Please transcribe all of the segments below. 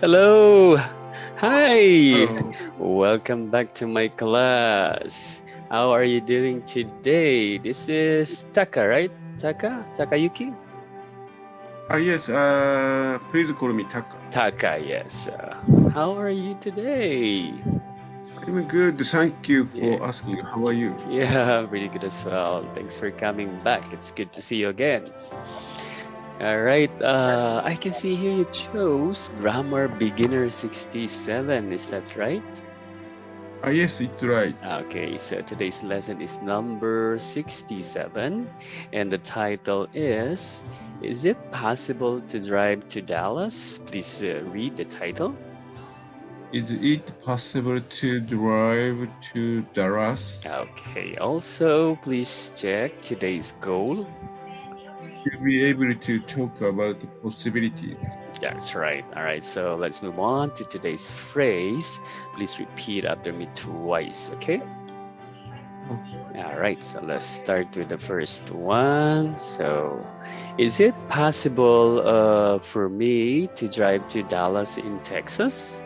Hello. Hi. Hello. Welcome back to my class. How are you doing today? This is Taka, right? Takayuki? Yes, please call me Taka. Taka, yes. How are you today? I'm good. Thank you Yeah, for asking. How are you? yeah, pretty good as well. Thanks for coming back. It's good to see you again. All right. I can see here you chose Grammar Beginner 67. Is that right? Yes, it's right. Okay, so today's lesson is number 67, and the title is it possible to drive to Dallas? Please read the title. Is it possible to drive to Dallas? Okay, also, please check today's goal. To be able to talk about the possibilities. That's right. All right, so let's move on to today's phrase. Please repeat after me twice, okay? All right, so let's start with the first one. So, is it possible for me to drive to Dallas in Texas?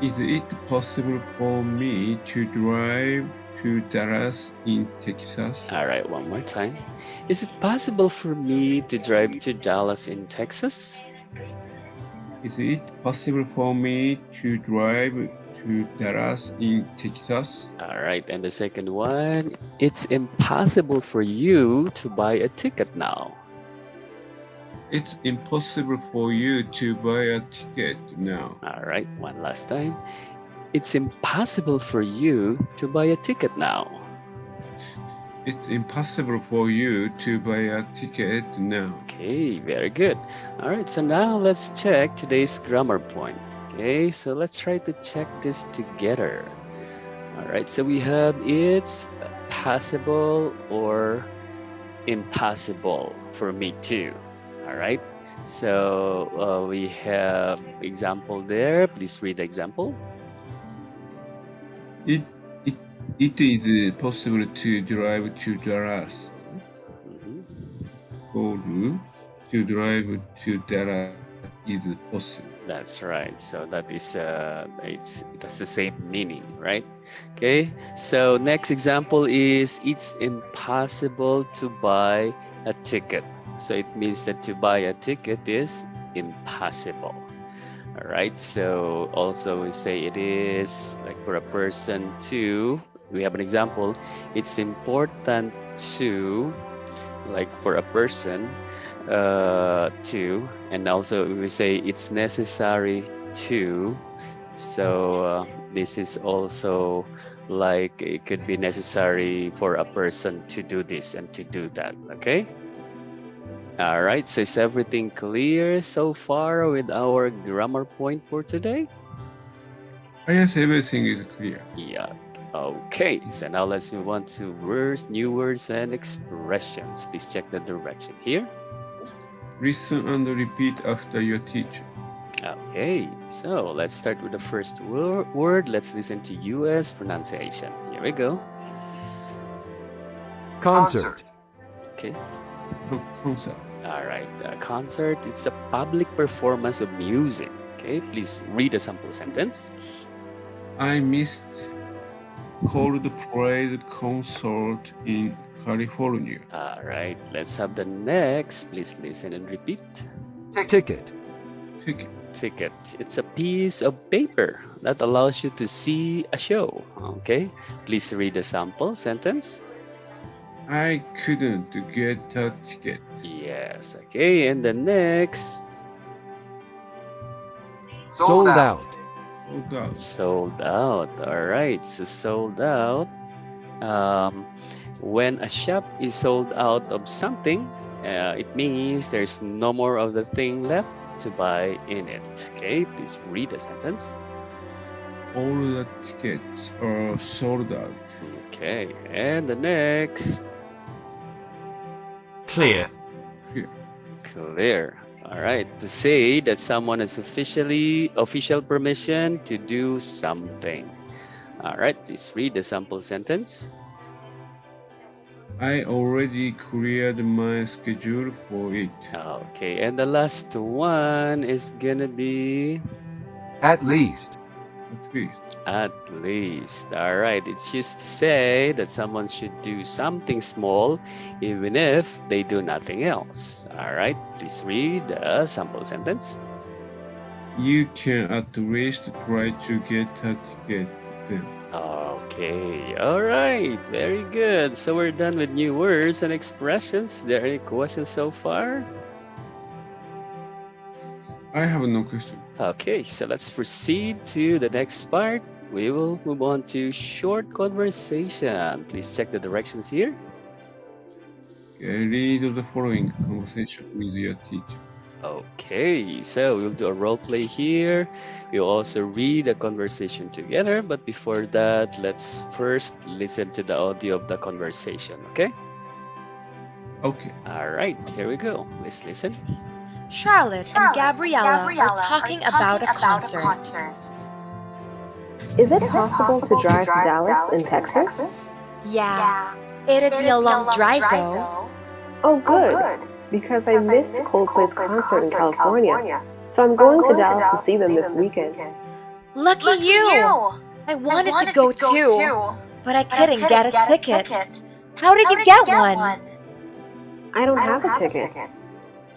Is it possible for me to drive to Dallas in Texas? All right, one more time. Is it possible for me to drive to Dallas in Texas? Is it possible for me to drive to Dallas in Texas? All right, and the second one, it's impossible for you to buy a ticket now. It's impossible for you to buy a ticket now. All right, one last time. It's impossible for you to buy a ticket now. It's impossible for you to buy a ticket now. Okay, very good. All right, so now let's check today's grammar point. Okay, so let's try to check this together. All right, so we have it's possible or impossible for me too. All right, so we have example there. Please read the example. It, it, it is possible to drive to Dallas. Mhm. Or to drive to Dallas is possible. That's right. So that is that's the same meaning, right? Okay. So next example is it's impossible to buy a ticket. So it means that to buy a ticket is impossible. All right. So also we say it is like for a person to. We have an example. It's important to like for a person to, and also we say it's necessary to. So this is also like it could be necessary for a person to do this and to do that. Okay. All right. So is everything clear so far with our grammar point for today? Yes, everything is clear. Yeah. Okay. So now let's move on to words, new words and expressions. Please check the direction here. Listen and repeat after your teacher. Okay, so let's start with the first word. Let's listen to US pronunciation. Here we go. Concert. Okay, Concert. all right. Concert, it's a public performance of music. Okay, please read a sample sentence. I missed Coldplay's concert in California. All right, let's have the next. Please listen and repeat. Ticket. Ticket. Ticket. It's a piece of paper that allows you to see a show. Okay, please read the sample sentence. I couldn't get a ticket. Yes, okay, and the next. Sold out. Sold out. Sold out. All right, so sold out. Um, when a shop is sold out of something, it means there's no more of the thing left to buy in it. Okay, please read the sentence. All the tickets are sold out. Okay, and the next. Clear. Clear. Clear. All right, to say that someone has official permission to do something. All right, please read the sample sentence. I already cleared my schedule for it. Okay, and the last one is gonna be At least. At least. at least. All right, it's just to say that someone should do something small even if they do nothing else. All right, please read a sample sentence. You can at least try to get a ticket then. Okay, all right, very good. So we're done with new words and expressions. There any questions so far? I have no question. Okay, so let's proceed to the next part. We will move on to short conversation. Please check the directions here. Read the following conversation with your teacher. Okay, so we'll do a role play here. We'll also read a conversation together, but before that, let's first listen to the audio of the conversation, okay? Okay. All right, here we go. Let's listen. Charlotte and Gabriella are talking about a concert. Is it possible to drive to Dallas in Texas? Yeah, it'd be a long drive though. Oh, good, because I missed Coldplay's concert in California. So I'm going to Dallas to see them this weekend. Lucky you! I wanted to go too, but I couldn't get a ticket. How did you get one? I don't have a ticket.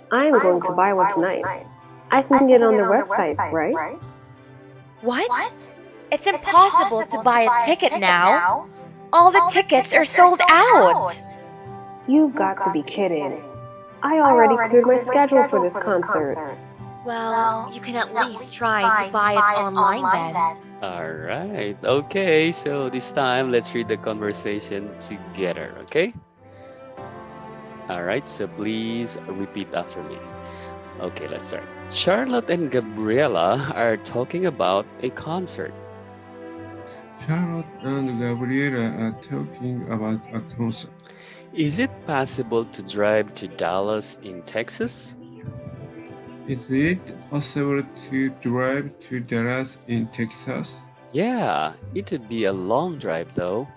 I'm going to buy one tonight. I can get it on their website, right? What? It's impossible to buy a ticket now. All the tickets are sold out. You've got to be kidding. I already cleared my schedule for this concert. Well, you can at least try to buy it online then. All right, okay, so this time let's read the conversation together, okay? All right, so please repeat after me. Okay, let's start. Charlotte and Gabriella are talking about a concert. Charlotte and Gabriela are talking about a concert. Is it possible to drive to Dallas in Texas? Is it possible to drive to Dallas in Texas? Yeah, it would be a long drive though.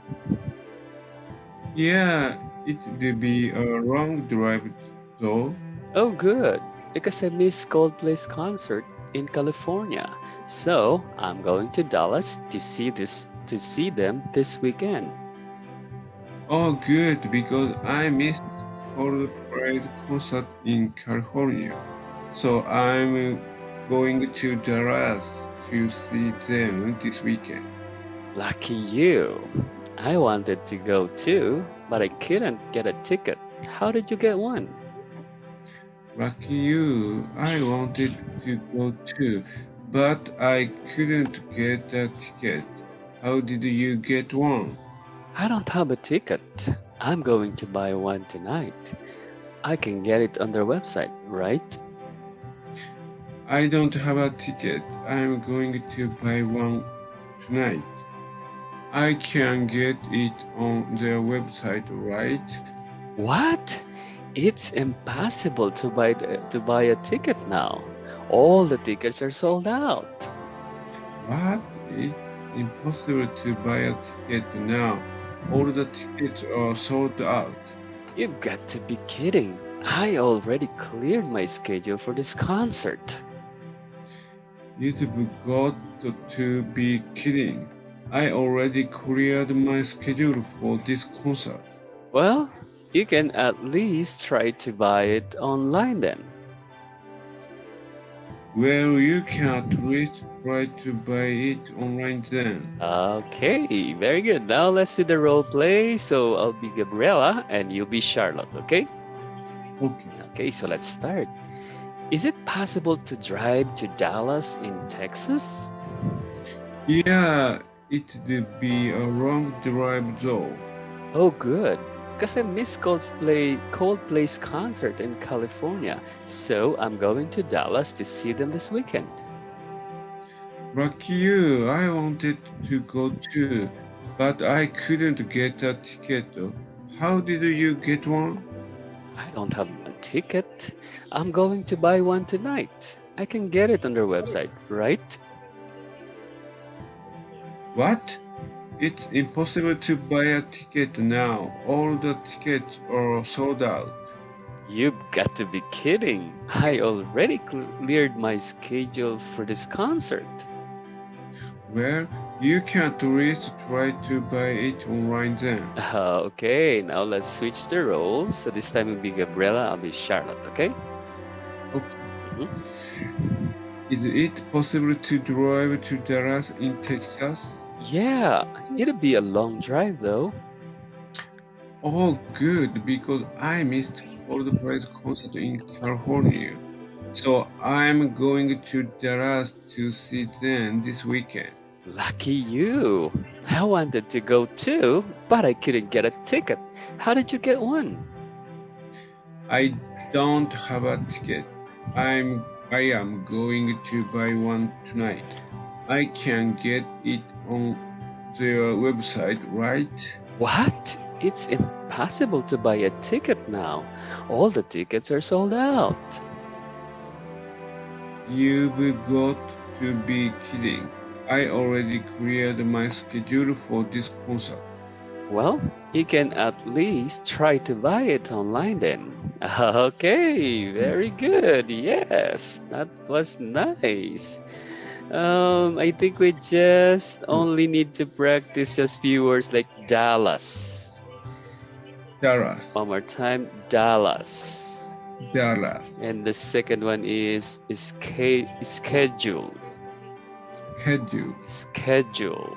Yeah, it will be a long drive though. Oh, good, because I missed Coldplay's concert in California. So I'm going to Dallas to see them this weekend. Oh, good, because I missed Coldplay concert in California. So I'm going to Dallas to see them this weekend. Lucky you. I wanted to go too, but I couldn't get a ticket. How did you get one? Lucky you, I wanted to go too, but I couldn't get a ticket. How did you get one? I don't have a ticket. I'm going to buy one tonight. I can get it on their website, right? I don't have a ticket. I'm going to buy one tonight. I can get it on their website, right? What? It's impossible to buy a ticket now. All the tickets are sold out. What? It's impossible to buy a ticket now. All the tickets are sold out. You've got to be kidding. I already cleared my schedule for this concert. You've got to be kidding. I already cleared my schedule for this concert. Well, you can at least try to buy it online then. Well, you can at least try to buy it online then. Okay, very good. Now let's do the role play. So I'll be Gabriella and you'll be Charlotte, okay? Okay. Okay, so let's start. Is it possible to drive to Dallas in Texas? Yeah, it will be a long drive though. Oh, good. Because I missed Coldplay's concert in California. So I'm going to Dallas to see them this weekend. Lucky you, I wanted to go too, but I couldn't get a ticket. How did you get one? I don't have a ticket. I'm going to buy one tonight. I can get it on their website, right? What? It's impossible to buy a ticket now. All the tickets are sold out. You've got to be kidding. I already cleared my schedule for this concert. Well, you can at least try to buy it online then. Okay, now let's switch the roles. So this time you'll be Gabriela, I'll be Charlotte, okay? Okay. Mhm. Is it possible to drive to Dallas in Texas? Yeah, it'll be a long drive though. Oh, good, because I missed Coldplay's concert in California. So I'm going to Dallas to see them this weekend. Lucky you. I wanted to go too, but I couldn't get a ticket. How did you get one? I don't have a ticket. I am going to buy one tonight. I can get it on their website, right? What? It's impossible to buy a ticket now. All the tickets are sold out. You've got to be kidding. I already cleared my schedule for this concert. Well, you can at least try to buy it online then. Okay, very good. Yes, that was nice. I think we just only need to practice just few words like Dallas. Dallas. One more time, Dallas. Dallas. And the second one is schedule. Schedule. Schedule.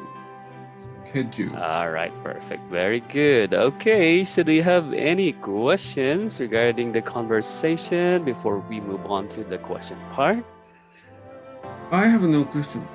Schedule. All right, perfect. Very good. Okay, so do you have any questions regarding the conversation before we move on to the question part? I have no question.